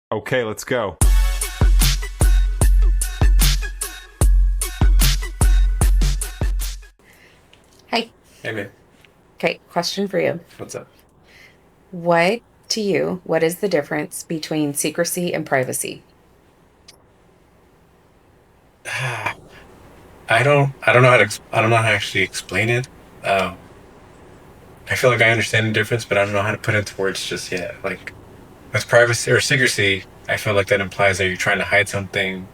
Okay, let's go. Hi. Hey man, Okay, question for you. what's up? What to you, what is the difference between secrecy and privacy? I don't know how to, I don't know how to actually explain it. Um, I feel like I understand the difference, but I don't know how to put it into words just yet. Like with privacy or secrecy, I feel like that implies that you're trying to hide something.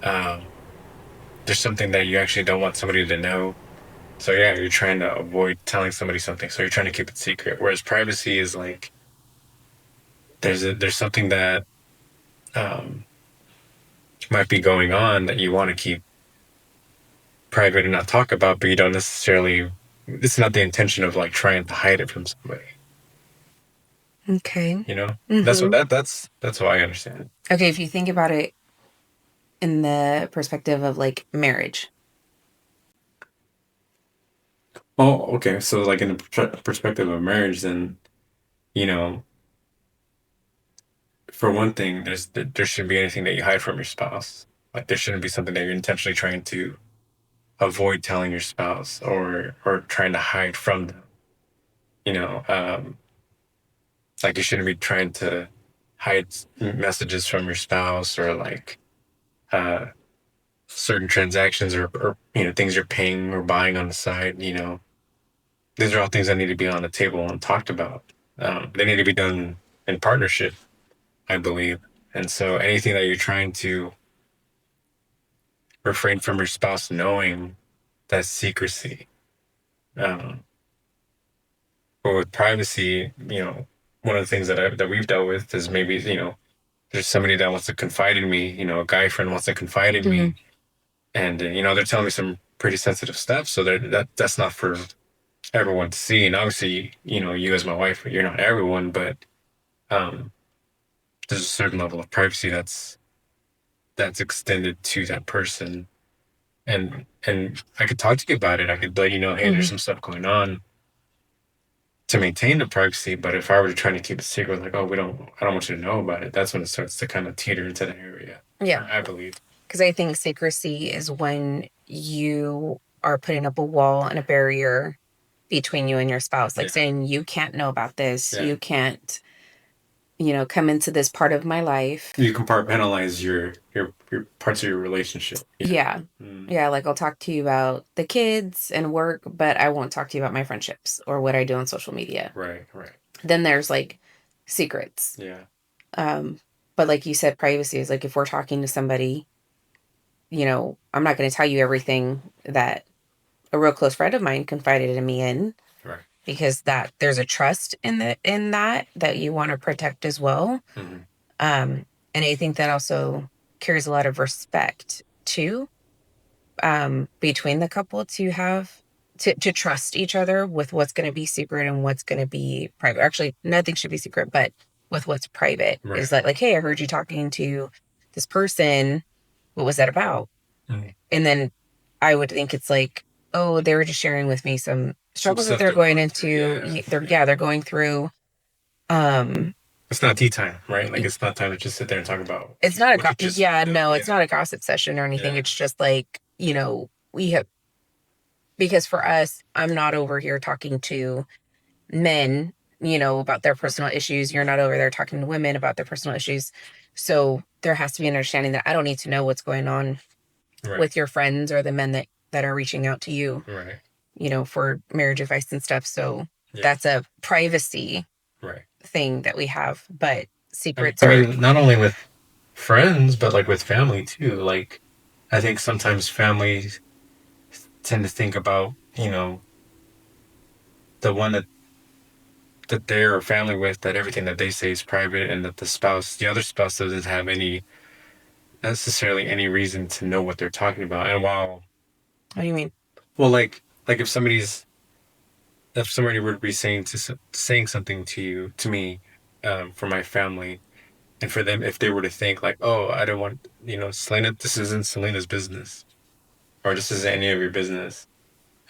Um, there's something that you actually don't want somebody to know. So yeah, you're trying to avoid telling somebody something. So you're trying to keep it secret. Whereas privacy is like there's something that um, might be going on that you want to keep private and not talk about, but you don't necessarily. It's not the intention of like trying to hide it from somebody. Okay. You know, that's what hmm that's how I understand it. Okay, if you think about it in the perspective of like marriage. Oh, okay. So like in the perspective of marriage, then you know, for one thing, there shouldn't be anything that you hide from your spouse. Like there shouldn't be something that you're intentionally trying to avoid telling your spouse or trying to hide from them. You know, like you shouldn't be trying to hide messages from your spouse or like uh certain transactions or things you're paying or buying on the side. These are all things that need to be on the table and talked about. They need to be done in partnership, I believe. And so anything that you're trying to refrain from your spouse knowing, that's secrecy. um, but with privacy, one of the things that we've dealt with is maybe there's somebody that wants to confide in me, a guy friend wants to confide in hmm me, and they're telling me some pretty sensitive stuff, so that's not for everyone to see. And obviously, you as my wife, you're not everyone, but um, there's a certain level of privacy that's extended to that person. And I could talk to you about it. I could let you know, hey, there's hmm some stuff going on to maintain the privacy. But if I were to try to keep it secret, like, oh, I don't want you to know about it, that's when it starts to kind of teeter into that area. Yeah, I believe. because I think secrecy is when you are putting up a wall and a barrier between you and your spouse, like Yeah. saying, you can't know about this. Yeah. You can't, come into this part of my life. You compartmentalize your parts of your relationship. Yeah. Yeah. Mm. Yeah, like I'll talk to you about the kids and work, but I won't talk to you about my friendships or what I do on social media. Right. Right. Then there's like secrets. Yeah. Um, but like you said, privacy is like if we're talking to somebody, I'm not going to tell you everything that a real close friend of mine confided in me in Right. because that there's a trust in that you want to protect as well. Hmm. And I think that also carries a lot of respect too, between the couple to have to trust each other with what's going to be secret and what's going to be private. Actually, nothing should be secret, but with what's private is Right. like, hey, I heard you talking to this person. What was that about? Mm. And then I would think it's like, oh, they were just sharing with me some Some struggles that stuff they're they're going going through. into. Yeah. They're going through. Um, It's not tea time, right? Like it's not time to just sit there and talk about it's not a what you just yeah, found out. no, it's Yeah. not a gossip session or anything. Yeah. It's just like, we have, because for us, I'm not over here talking to men, about their personal issues. You're not over there talking to women about their personal issues. So there has to be an understanding that I don't need to know what's going on Right. with your friends or the men that are reaching out to you, Right. for marriage advice and stuff. So Yeah. that's a privacy Right. thing that we have. But I mean, secrets I are, mean, not only with friends, but like with family too. Like, I think sometimes families tend to think about, the one that they're a family with, that everything that they say is private, and that the other spouse, doesn't have any necessarily any reason to know what they're talking about. And while, what do you mean? well, like if somebody were to be saying something to you to me, for my family, and for them, if they were to think like, oh, I don't want, Selena, this isn't Selena's business, or this isn't any of your business,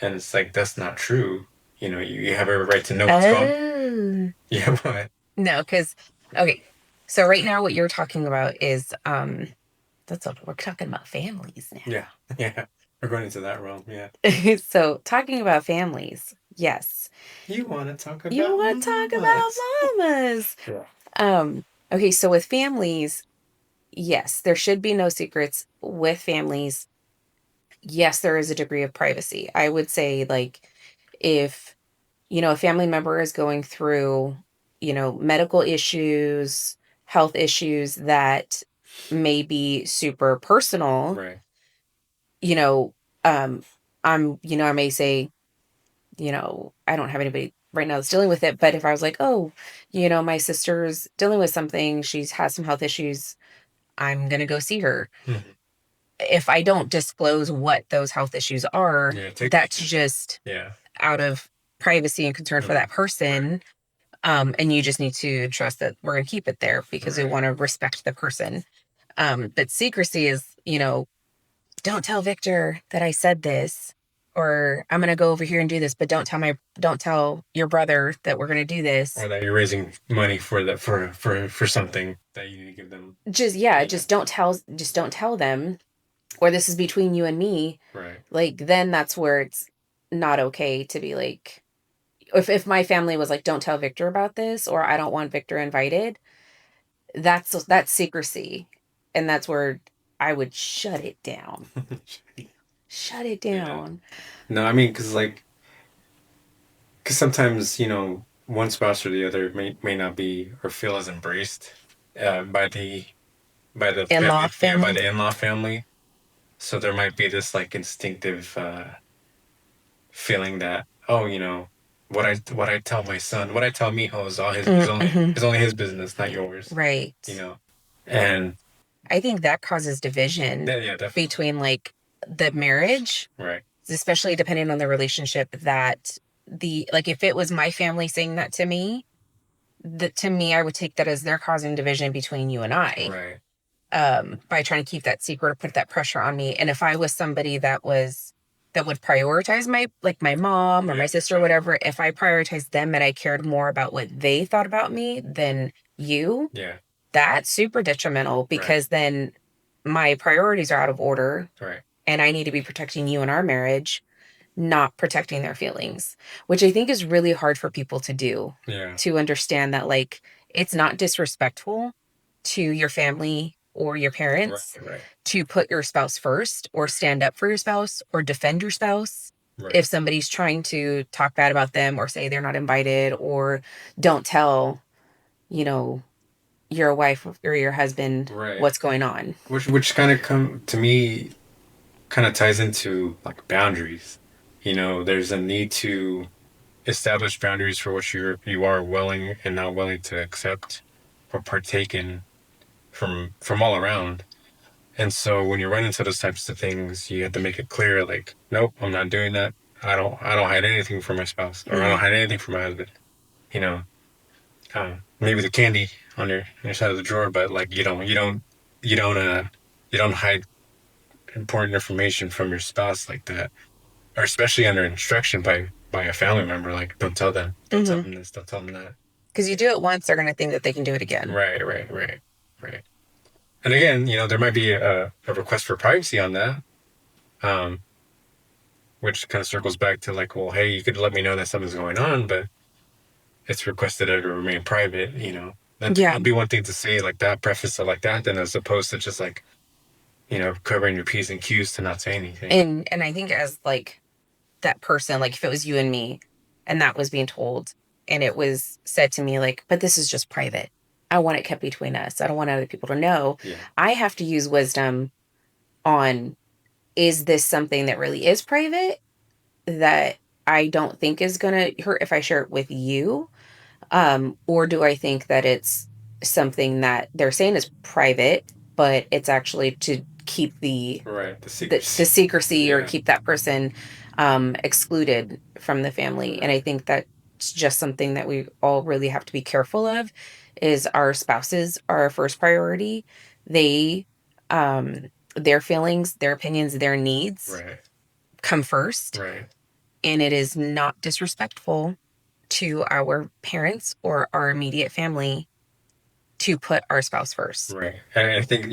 and it's like that's not true. You have every right to know what's going. Oh, Yeah, but no, because, okay. So right now, what you're talking about is that's what we're talking about families Yeah, now. yeah. We're going into that realm. Yeah. So talking about families, yes, You want to talk you about want to talk about mamas? mamas. Yeah. Okay, so with families, yes, there should be no secrets with families. Yes, there is a degree of privacy. I would say, like, if, a family member is going through, medical issues, health issues that may be super personal, Right. you know, um, I may say, I don't have anybody right now that's dealing with it. But if I was like, oh, my sister's dealing with something, she's has some health issues, I'm going to go see her. Mhm. If I don't disclose what those health issues are, Yeah. that's just Yeah. out of privacy and concern for Mhm. that person. And you just need to trust that we're going to keep it there because we Right. want to respect the person. But secrecy is, don't tell Victor that I said this, or I'm going to go over here and do this, but don't tell your brother that we're going to do this. Or that you're raising money for that for something that you need to give them. Just, yeah, Yeah. just don't tell them, or this is between you and me. Right. Like, then that's where it's not okay to be like, if my family was like, don't tell Victor about this, or I don't want Victor invited, that's secrecy. And that's where I would shut it down. Shut it Yeah. down. No, I mean, because sometimes one spouse or the other may not be or feel as embraced by the In-law family, yeah, by family. the in-law family. So there might be this like instinctive feeling that, oh, what I tell my son, what I tell Mijo is all his Mm-hmm. is only his business, not yours. You Right. know, and I think that causes division yeah, yeah, definitely. between like the marriage, Right, especially depending on the relationship. That the like if it was my family saying that to me, that to me I would take that as they're causing division between you and I, right, by trying to keep that secret or put that pressure on me. And if I was somebody that would prioritize my mom or my yeah, your sister or family, whatever, if I prioritized them and I cared more about what they thought about me than you, yeah, that's super detrimental right, because then my priorities are out of order right, and I need to be protecting you in our marriage, not protecting their feelings, which I think is really hard for people to do, yeah, to understand that, like, it's not disrespectful to your family or your right, parents right, to put your spouse first or stand up for your spouse or defend your spouse. right, If somebody's trying to talk bad about them or say they're not invited or don't tell, you know, your wife or your husband right. what's going on. Which kind of come to me kind of ties into like boundaries. There's a need to establish boundaries for what you are willing and not willing to accept or partake in from all around. And so when you run into those types of things, you have to make it clear, like, nope, I'm not doing that. I don't hide anything from my spouse, or I don't Mm-hmm. hide anything from my husband. You know, maybe the candy on your side of the drawer, but like you don't you don't hide important information from your spouse like that, or especially under instruction by a family member. Like, don't tell Mm-hmm. them this, don't tell them that. Because you do it once, they're going to think that they can do it again. Right, right, right, right. And again, there might be a request for privacy on that, um, which kind of circles back to like, well, hey, you could let me know that something's going on, but it's requested that it remain private. Yeah. That'd be one thing to say like that, preface it like that, then as opposed to just like covering your p's and q's to not say anything. And I think as like that person, like if it was you and me and that was being told and it was said to me like, but this is just private. I want it kept between us. I don't want other people to know. Yeah. I have to use wisdom on, is this something that really is private that I don't think is going to hurt if I share it with you? Or do I think that it's something that they're saying is private, but it's actually to keep Right. The the secrecy. secrecy or Yeah. keep that person excluded from the family? And I Right. think that's just something that we all really have to be careful of. Is our spouses are our first priority. They their feelings, their opinions, their needs Right. come first, Right. and it is not disrespectful to our parents or our immediate family to put our spouse first. Right. And I think,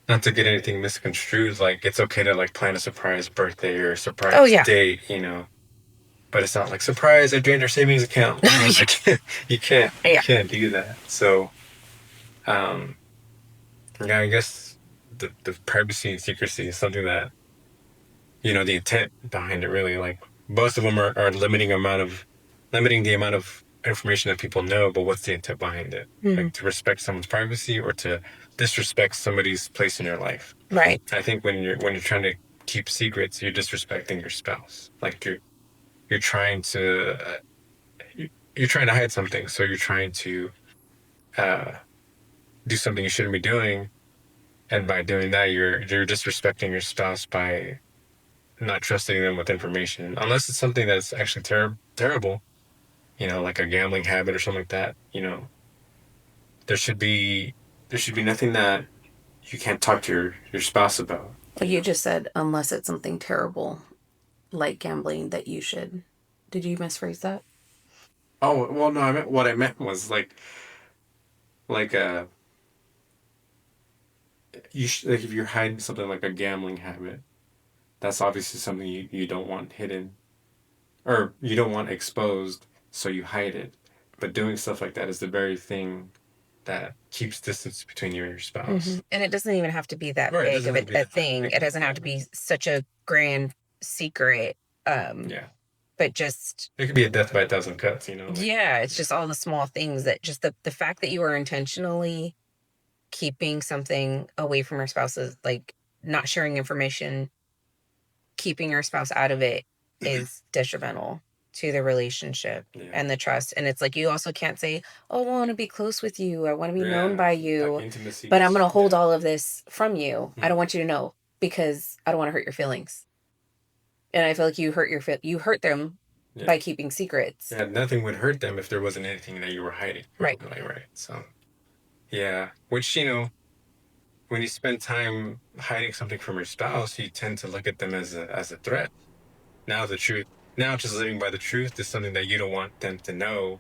not to get anything misconstrued, like it's okay to like plan a surprise birthday or a Oh surprise yeah. date, but it's not like surprise, I drained your savings account. Like you Yeah. can't do that. So, um, yeah, I guess the privacy and secrecy is something that, the intent behind it really, like most of them are limiting the amount of information that people know, but what's the intent behind it? Mhm. Like to respect someone's privacy or to disrespect somebody's place in your life. Right. I think when you're trying to keep secrets, you're disrespecting your spouse. Like you're trying to you're trying to hide something, so you're trying to uh, do something you shouldn't be doing, and by doing that, you're disrespecting your spouse by not trusting them with information, unless it's something that's actually terrible. Like a gambling habit or something like that. There should be there should be nothing that you can't talk to your spouse about. Well, you just said unless it's something terrible like gambling that you should. Did you misphrase that? Oh well, no, what I meant was like like if you're hiding something like a gambling habit, that's obviously something you don't want hidden or you don't want exposed, so you hide it. But doing stuff like that is the very thing that keeps distance between you and your spouse. And it doesn't even have to be that Right, it big doesn't of have to be a that thing. It big. doesn't have to be such a grand secret. Yeah, But just it could be a death by a thousand cuts. Like yeah, it's just all the small things that just the fact that you are intentionally keeping something away from your spouse is like not sharing information, keeping your spouse out of it is detrimental to the relationship yeah, and the trust. And it's like you also can't say, "Oh, I want to be close with you. I want to be known yeah, by like you, but I'm intimacies. going to hold Yeah, all of this from you. I don't mm, want you to know because I don't want to hurt your feelings." And I feel like you hurt them yeah, by keeping secrets. yeah. Nothing would hurt them if there wasn't anything that you were hiding. Right. Ultimately, right? So yeah, which when you spend time hiding something from your spouse, you tend to look at them as a threat. Now the truth, now just living by the truth is something that you don't want them to know,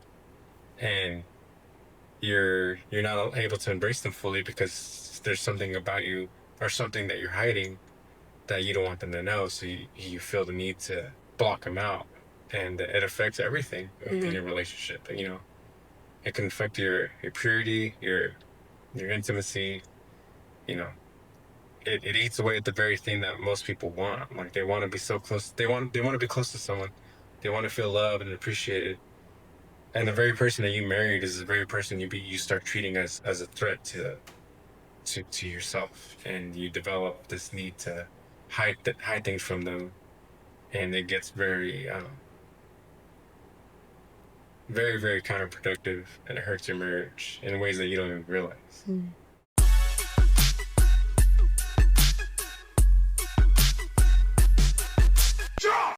and you're not able to embrace them fully because there's something about you or something that you're hiding that you don't want them to know. So you feel the need to block them out, and it affects everything within Hmm. your relationship. It can affect your purity, your intimacy. You know, it eats away at the very thing that most people want. Like they want to be so close. They want to be close to someone. They want to feel loved and appreciated. And the very person that you married is the very person you start treating as a threat to yourself, and you develop this need to hide things from them, and it gets very very very counterproductive, and it hurts your marriage in ways that you don't even realize.